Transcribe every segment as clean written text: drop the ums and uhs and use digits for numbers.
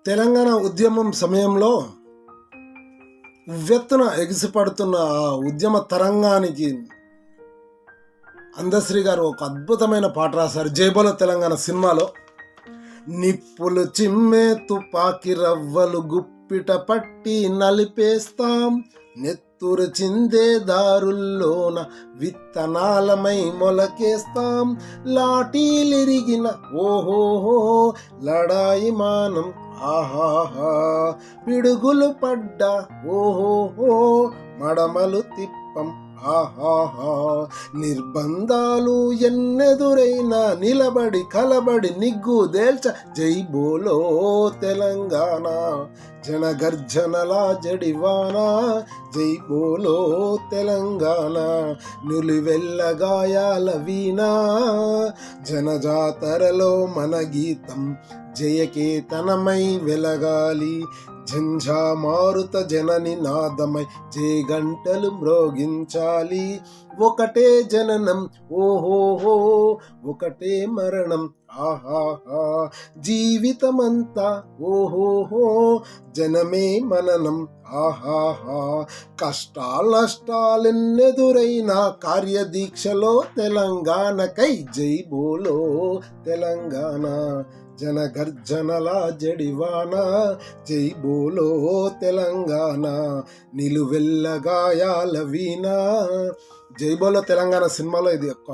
తెలంగాణ ఉద్యమం సమయంలో ఉవ్వెత్తున ఎగిసిపడుతున్న ఆ ఉద్యమ తరంగానికి అందశ్రీ గారు ఒక అద్భుతమైన పాట రాశారు. జైబోలో తెలంగాణ సినిమాలో. నిప్పులు చిమ్మే తుపాకి రవ్వలు గుప్పిట పట్టి నలిపేస్తాం, నెత్తురు చిందే దారుల్లోన విత్తనాలమై మొలకేస్తాం, లాఠీలిరిగిన ఓహోహో లడాయి మానం ఆహాహా, పిడుగులు పడ్డా ఓహోహో మడమలు తిప్పం ఆహాహా, నిర్బంధాలు ఎన్నెదురైనా నిలబడి కలబడి నిగ్గు దేల్చ జై బోలో తెలంగాణ, జనగర్జనల జడివాన జై బోలో తెలంగాణ, నులివెల్ల గాయాల వీణా జనజాతరలో మన గీతం జయకేతనమై వెలగాలి, ఝంఝా మారుత జనని నాదమై జయగంటలు మ్రోగించాలి, ఒకటే జననం ఓహోహో ఒకటే మరణం ఆహాహా, జీవితమంతా ఓహోహో జనమే మననం ఆహాహా, కష్టాలెన్నెదురైన కార్యదీక్షలో తెలంగాణకై జై బోలో తెలంగాణ, జనగర్జనల జడివాన జై బోలో తెలంగాణ, నిలువెల్ల గాయాల వీణ. జై బోలో తెలంగాణ సినిమాలో ఇది ఒక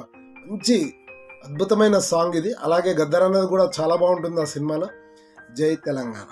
మంచి అద్భుతమైన సాంగ్ ఇది. అలాగే గద్దర్ అనేది కూడా చాలా బాగుంటుంది ఆ సినిమాలో. జై తెలంగాణ.